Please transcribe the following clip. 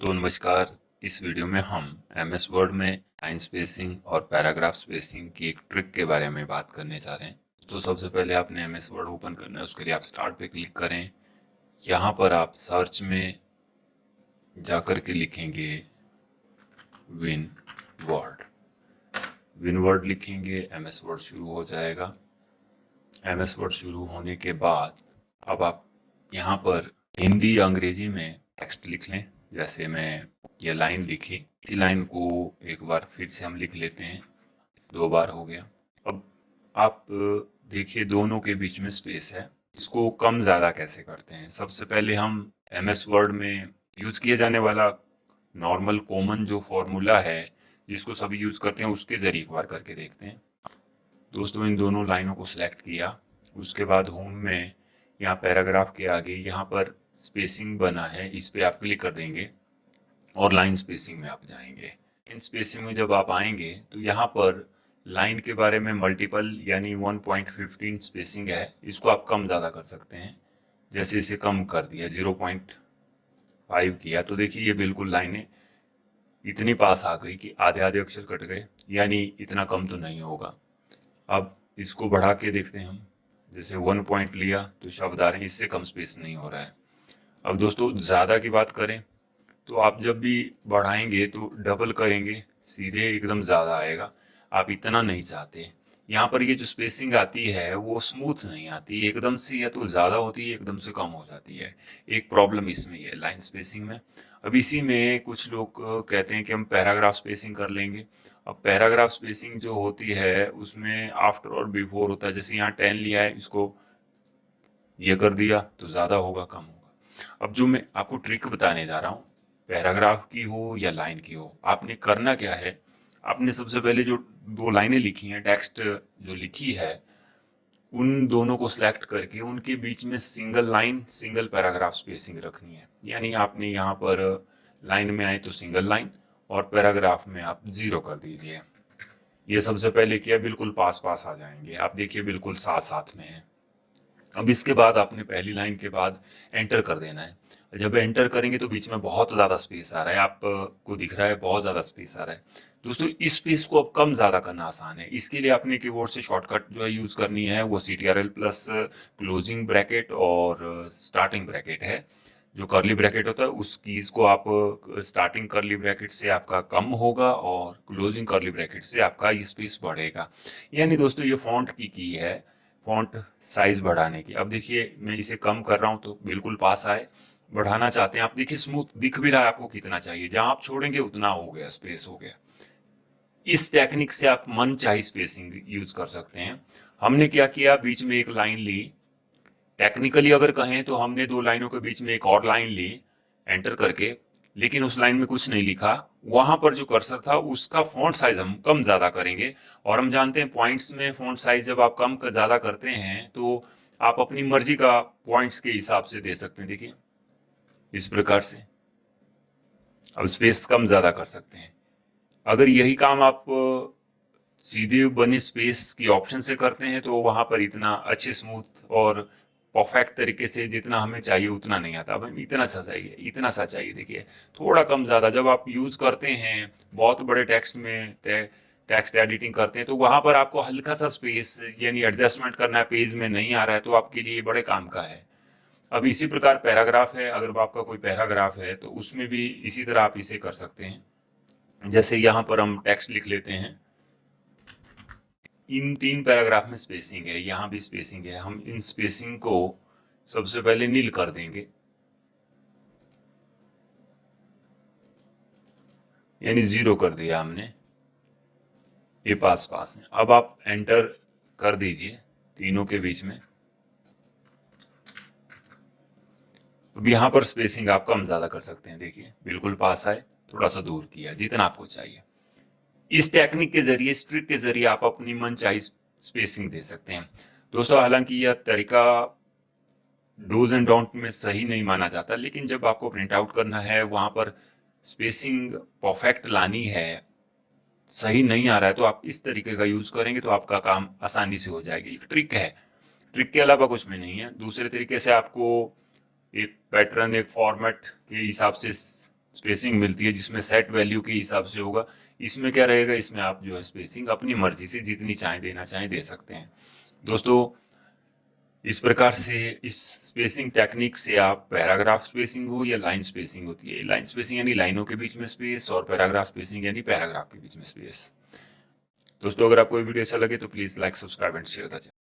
दोस्तों नमस्कार। इस वीडियो में हम एमएस वर्ड में लाइन स्पेसिंग और पैराग्राफ स्पेसिंग की एक ट्रिक के बारे में बात करने जा रहे हैं। तो सबसे पहले आपने एमएस वर्ड ओपन करना है, उसके लिए आप स्टार्ट पे क्लिक करें। यहाँ पर आप सर्च में जाकर के लिखेंगे विन वर्ड। विन वर्ड लिखेंगे, एमएस वर्ड शुरू हो जाएगा। एमएस वर्ड शुरू होने के बाद अब आप यहाँ पर हिंदी या अंग्रेजी में टेक्स्ट लिख लें। जैसे मैं ये लाइन लिखी, इसी लाइन को एक बार फिर से हम लिख लेते हैं। 2 बार हो गया। अब आप देखिए दोनों के बीच में स्पेस है। इसको कम ज़्यादा कैसे करते हैं? सबसे पहले हम एमएस वर्ड में यूज किया जाने वाला नॉर्मल कॉमन जो फॉर्मूला है जिसको सभी यूज करते हैं उसके जरिए एक बार करके देखते हैं। दोस्तों इन दोनों लाइनों को सिलेक्ट किया, उसके बाद होम में यहाँ पैराग्राफ के आगे यहाँ पर स्पेसिंग बना है, इस पे आप क्लिक कर देंगे और लाइन स्पेसिंग में आप जाएंगे। इन स्पेसिंग में जब आप आएंगे तो यहाँ पर लाइन के बारे में मल्टीपल यानी 1.15 स्पेसिंग है, इसको आप कम ज़्यादा कर सकते हैं। जैसे इसे कम कर दिया 0.5 किया तो देखिए ये बिल्कुल लाइनें इतनी पास आ गई कि आधे आधे अक्षर कट गए, यानी इतना कम तो नहीं होगा। अब इसको बढ़ा के देखते हैं हम। जैसे 1 पॉइंट लिया तो शब्द आ रहे हैं, इससे कम स्पेस नहीं हो रहा है। अब दोस्तों ज़्यादा की बात करें तो आप जब भी बढ़ाएंगे तो डबल करेंगे, सीधे एकदम ज़्यादा आएगा। आप इतना नहीं चाहते। यहाँ पर ये जो स्पेसिंग आती है वो स्मूथ नहीं आती, एकदम से या तो ज़्यादा होती है एकदम से कम हो जाती है। एक प्रॉब्लम इसमें है लाइन स्पेसिंग में। अब इसी में कुछ लोग कहते हैं कि हम पैराग्राफ स्पेसिंग कर लेंगे। अब पैराग्राफ स्पेसिंग जो होती है उसमें आफ्टर और बिफोर होता है। जैसे यहाँ 10 लिया है, इसको ये कर दिया तो ज़्यादा होगा कम होगा। अब जो मैं आपको ट्रिक बताने जा रहा हूँ, पैराग्राफ की हो या लाइन की हो, आपने करना क्या है, आपने सबसे पहले जो 2 लाइनें लिखी हैं, टेक्स्ट जो लिखी है, उन दोनों को सिलेक्ट करके उनके बीच में single line single paragraph spacing रखनी है। यानी आपने यहाँ पर लाइन में आए तो सिंगल लाइन और पैराग्राफ में आप 0 कर दीजिए। ये सबसे पहले किया, बिल्कुल पास पास आ जाएंगे। आप देखिए बिल्कुल साथ साथ में है। अब इसके बाद आपने पहली लाइन के बाद एंटर कर देना है। जब एंटर करेंगे तो बीच में बहुत ज़्यादा स्पेस आ रहा है, आपको दिख रहा है बहुत ज़्यादा स्पेस आ रहा है। दोस्तों इस स्पेस को अब कम ज़्यादा करना आसान है। इसके लिए आपने कीबोर्ड से शॉर्टकट जो है यूज़ करनी है, वो CTRL प्लस क्लोजिंग ब्रैकेट और स्टार्टिंग ब्रैकेट है। जो करली ब्रैकेट होता है उस कीज को आप स्टार्टिंग करली ब्रैकेट से आपका कम होगा और क्लोजिंग करली ब्रैकेट से आपका ये स्पेस बढ़ेगा। यानी दोस्तों ये फॉन्ट की है, फॉन्ट साइज बढ़ाने की। अब देखिए मैं इसे कम कर रहा हूं तो बिल्कुल पास आए। बढ़ाना चाहते हैं आप, देखिए स्मूथ दिख भी रहा है आपको कितना चाहिए, जहां आप छोड़ेंगे उतना हो गया, स्पेस हो गया। इस टेक्निक से आप मन चाहे स्पेसिंग यूज कर सकते हैं। हमने क्या किया, बीच में एक लाइन ली। टेक्निकली अगर कहें तो हमने 2 लाइनों के बीच में एक और लाइन ली एंटर करके, लेकिन उस लाइन में कुछ नहीं लिखा। वहां पर जो कर्सर था उसका फॉन्ट साइज हम कम ज्यादा करेंगे। और हम जानते हैं पॉइंट्स में फॉन्ट साइज जब आप कम ज्यादा करते हैं तो आप अपनी मर्जी का पॉइंट्स के हिसाब से दे सकते हैं। देखिए इस प्रकार से अब स्पेस कम ज्यादा कर सकते हैं। अगर यही काम आप सीधे बने स्पेस की ऑप्शन से करते हैं तो वहां पर इतना अच्छे स्मूथ और परफेक्ट तरीके से जितना हमें चाहिए उतना नहीं आता। अब हमें इतना सा चाहिए, इतना सा चाहिए। देखिए थोड़ा कम ज्यादा जब आप यूज करते हैं बहुत बड़े टेक्स्ट में, टेक्स्ट एडिटिंग करते हैं, तो वहां पर आपको हल्का सा स्पेस यानी एडजस्टमेंट करना है, पेज में नहीं आ रहा है तो आपके लिए बड़े काम का है। अब इसी प्रकार पैराग्राफ है, अगर आपका कोई पैराग्राफ है तो उसमें भी इसी तरह आप इसे कर सकते हैं। जैसे यहाँ पर हम टेक्स्ट लिख लेते हैं, इन 3 पैराग्राफ में स्पेसिंग है, यहाँ भी स्पेसिंग है। हम इन स्पेसिंग को सबसे पहले नील कर देंगे, यानी 0 कर दिया हमने। ये पास पास है। अब आप एंटर कर दीजिए तीनों के बीच में। अब यहाँ पर स्पेसिंग आप कम ज्यादा कर सकते हैं। देखिए बिल्कुल पास आए, थोड़ा सा दूर किया, जितना आपको चाहिए। इस टेक्निक के जरिए, इस ट्रिक के जरिए आप अपनी मनचाही स्पेसिंग दे सकते हैं। दोस्तों हालांकि यह तरीका डूज एंड डोंट में सही नहीं माना जाता, लेकिन जब आपको प्रिंट आउट करना है, वहां पर स्पेसिंग परफेक्ट लानी है, सही नहीं आ रहा है, तो आप इस तरीके का यूज करेंगे तो आपका काम आसानी से हो जाएगी। एक ट्रिक है, ट्रिक के अलावा कुछ भी नहीं है। दूसरे तरीके से आपको एक पैटर्न, एक फॉर्मेट के हिसाब से स्पेसिंग मिलती है जिसमें सेट वैल्यू के हिसाब से होगा। इसमें क्या रहेगा, इसमें आप जो है स्पेसिंग अपनी मर्जी से जितनी चाहे देना चाहे दे सकते हैं। दोस्तों इस प्रकार से इस स्पेसिंग टेक्निक से आप पैराग्राफ स्पेसिंग हो या लाइन स्पेसिंग होती है, लाइन स्पेसिंग यानी लाइनों के बीच में स्पेस, और पैराग्राफ स्पेसिंग यानी पैराग्राफ के बीच में स्पेस। दोस्तों अगर आपको ये वीडियो अच्छा लगे तो please like, subscribe and share the channel.